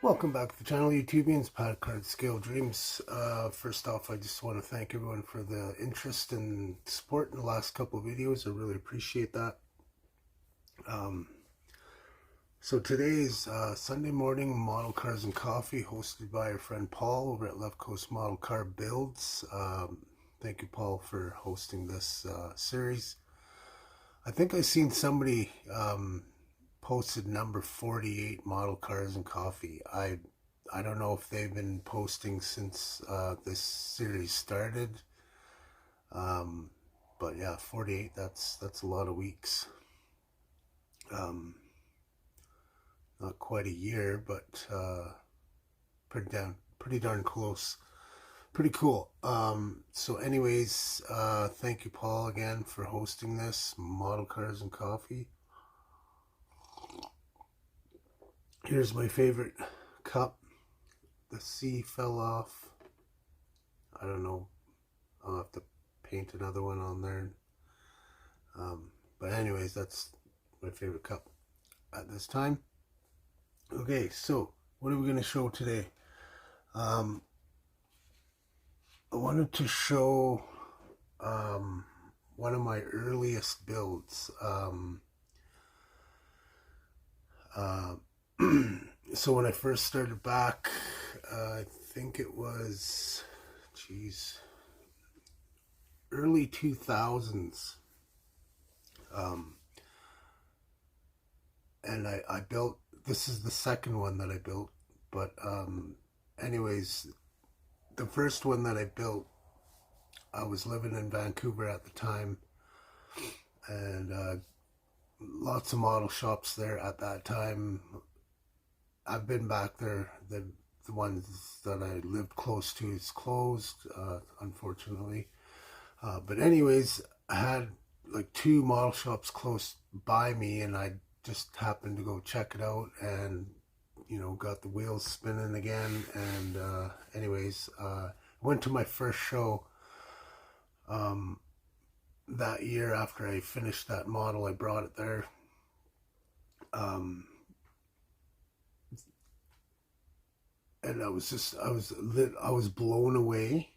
Welcome back to the channel, YouTubians, Pat Card Scale Dreams. First off, I just want to thank everyone for the interest and support in the last couple of videos. I really appreciate that. So today's Sunday morning Model Cars and Coffee, hosted by our friend Paul over at Left Coast Model Car Builds. Thank you, Paul, for hosting this series. I think I seen somebody posted number 48 Model Cars and Coffee. I don't know if they've been posting since this series started, but yeah, 48, that's a lot of weeks. Not quite a year, but pretty darn close. Pretty cool. So anyways, thank you, Paul, again for hosting this Model Cars and Coffee. Here's my favorite cup. The C fell off. I don't know. I'll have to paint another one on there. But anyways, that's my favorite cup at this time. Okay, so what are we going to show today? I wanted to show one of my earliest builds. So when I first started back, I think it was, early 2000s. And I built, this is the second one that I built, but anyways, the first one that I built, I was living in Vancouver at the time, and lots of model shops there at that time. I've been back there. The ones that I lived close to is closed, unfortunately. But anyways, I had like two model shops close by me, and I just happened to go check it out, and got the wheels spinning again. And anyways, went to my first show that year. After I finished that model, I brought it there. And I was blown away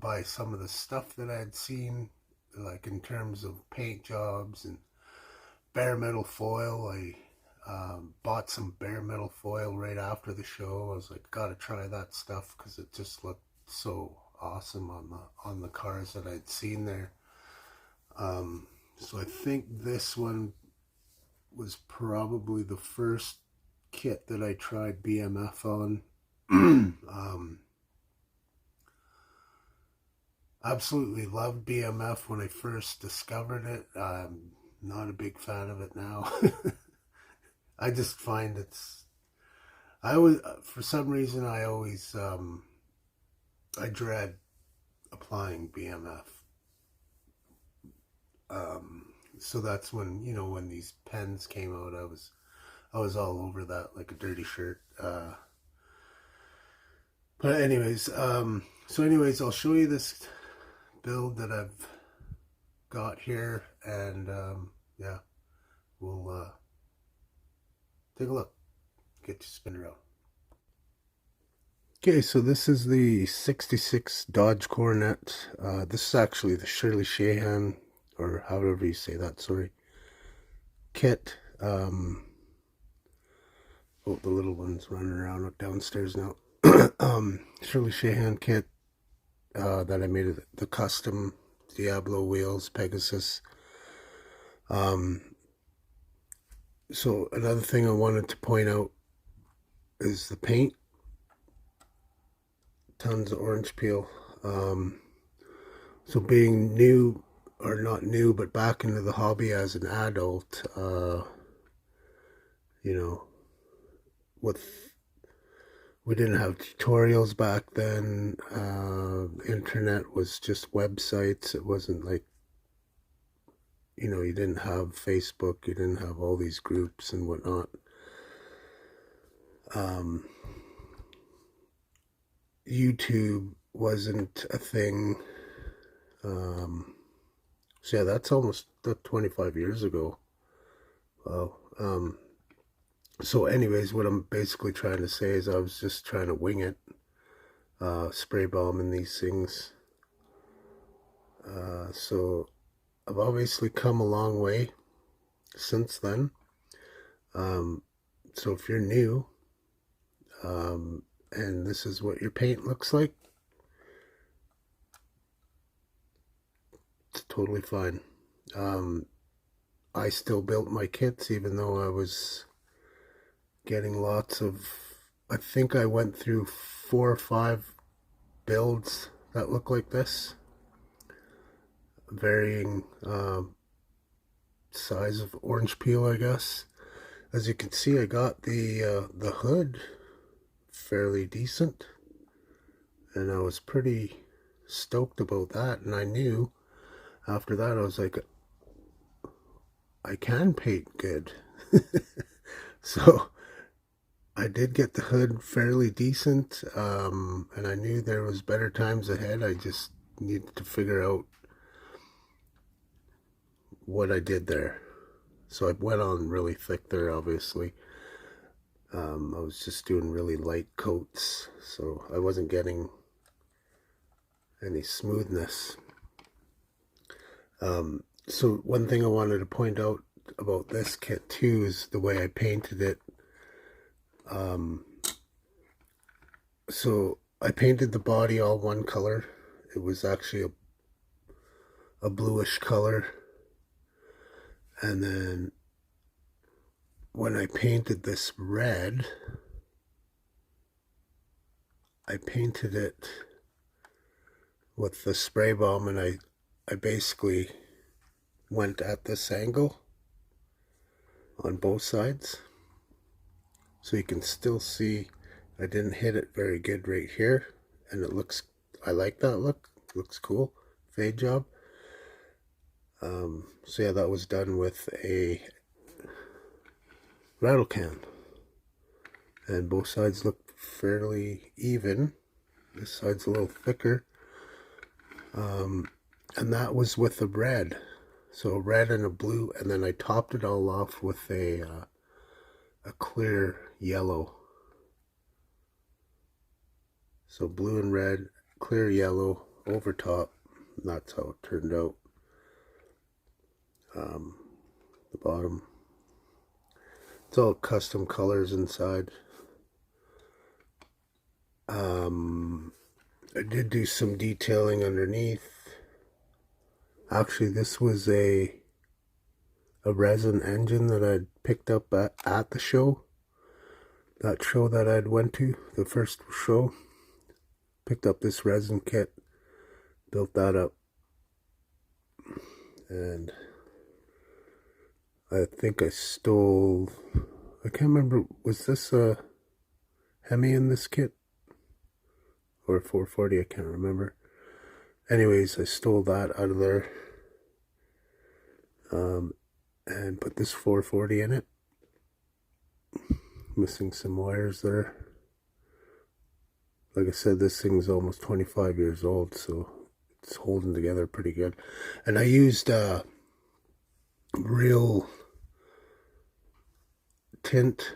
by some of the stuff that I had seen, like in terms of paint jobs and bare metal foil. I bought some bare metal foil right after the show. I was like, gotta try that stuff because it just looked so awesome on the cars that I'd seen there. So I think this one was probably the first kit that I tried BMF on. Absolutely loved BMF when I first discovered it. I'm not a big fan of it now. I just find for some reason I always I dread applying BMF. So that's when when these pens came out, I was all over that like a dirty shirt. But anyways, I'll show you this build that I've got here, and yeah, we'll take a look, get you spin around. Okay, so this is the 66 Dodge Coronet. This is actually the Shirley Shahan, or however you say that, sorry, kit. Oh, the little one's running around downstairs now. Shirley Shahan kit that I made the custom Diablo wheels, Pegasus. So another thing I wanted to point out is the paint. Tons of orange peel. So being new, or not new, but back into the hobby as an adult, we didn't have tutorials back then. Internet was just websites. It wasn't like, you didn't have Facebook, you didn't have all these groups and whatnot. YouTube wasn't a thing. So yeah, that's almost 25 years ago. Wow. So anyways, what I'm basically trying to say is I was just trying to wing it, spray bombing these things. So I've obviously come a long way since then. So if you're new, and this is what your paint looks like, it's totally fine. I still built my kits even though I was getting lots of, I think I went through 4 or 5 builds that look like this, varying size of orange peel, I guess. As you can see, I got the hood fairly decent, and I was pretty stoked about that. And I knew after that, I was like, I can paint good. So I did get the hood fairly decent, and I knew there was better times ahead. I just needed to figure out what I did there. So I went on really thick there, obviously. I was just doing really light coats, so I wasn't getting any smoothness. So one thing I wanted to point out about this kit too is the way I painted it. So I painted the body all one color. It was actually a bluish color. And then when I painted this red, I painted it with the spray bomb, and I basically went at this angle on both sides. So you can still see I didn't hit it very good right here, and it looks, I like that look, it looks cool, fade job. So yeah, that was done with a rattle can, and both sides look fairly even. This side's a little thicker, and that was with a red, so a red and a blue, and then I topped it all off with a clear yellow. So blue and red, clear yellow over top. That's how it turned out. The bottom, it's all custom colors inside. I did do some detailing underneath. Actually, this was a resin engine that I'd picked up at the show. That show that I'd went to, the first show. Picked up this resin kit, built that up, and I think I stole, I can't remember, was this a Hemi in this kit? Or a 440, I can't remember. Anyways, I stole that out of there, and put this 440 in it. Missing some wires there. Like I said, this thing's almost 25 years old, so it's holding together pretty good. And I used real tint.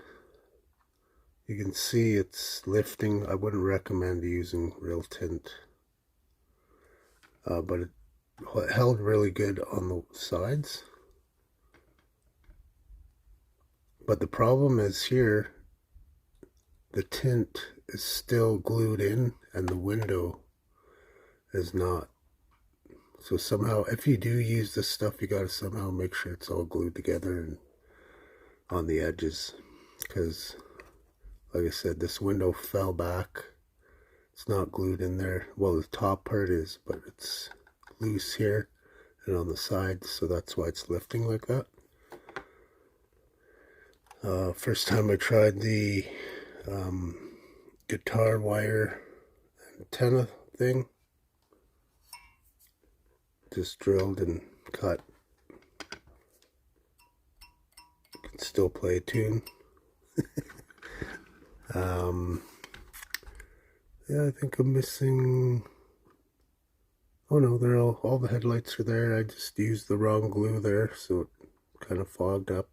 You can see it's lifting. I wouldn't recommend using real tint, but it held really good on the sides. But the problem is here, the tint is still glued in and the window is not. So somehow, if you do use this stuff, you gotta somehow make sure it's all glued together and on the edges, because like I said, this window fell back. It's not glued in there. Well, the top part is, but it's loose here and on the sides, so that's why it's lifting like that. First time I tried the guitar wire antenna thing, just drilled and cut. Can still play a tune. Yeah, I think I'm missing, oh no, they're all the headlights are there. I just used the wrong glue there, so it kind of fogged up.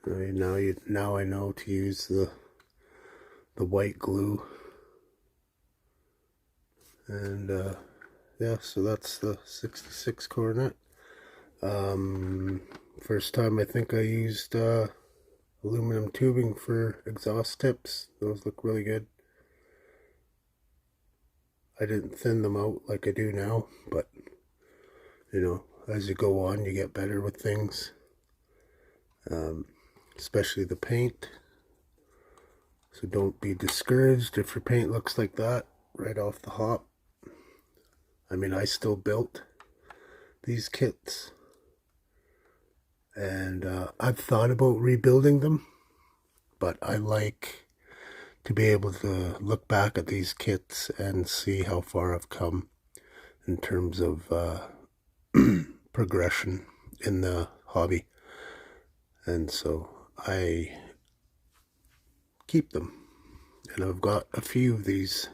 Now I know to use the white glue. And yeah, so that's the 66 Coronet. First time I think I used aluminum tubing for exhaust tips. Those look really good. I didn't thin them out like I do now, but you know, as you go on, you get better with things, especially the paint. So don't be discouraged if your paint looks like that right off the hop. I mean, I still built these kits, and I've thought about rebuilding them, but I like to be able to look back at these kits and see how far I've come in terms of progression in the hobby. And so I keep them, and I've got a few of these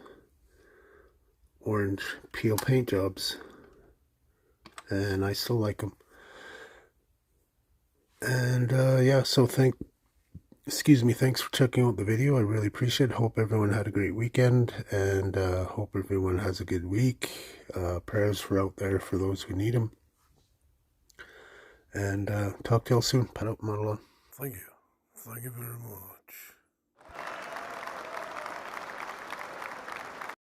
orange peel paint jobs, and I still like them. And yeah, so thanks for checking out the video. I really appreciate it. Hope everyone had a great weekend, and hope everyone has a good week. Prayers for out there for those who need them. And talk to y'all soon. Pat out, Madeline. Thank you. Thank you very much.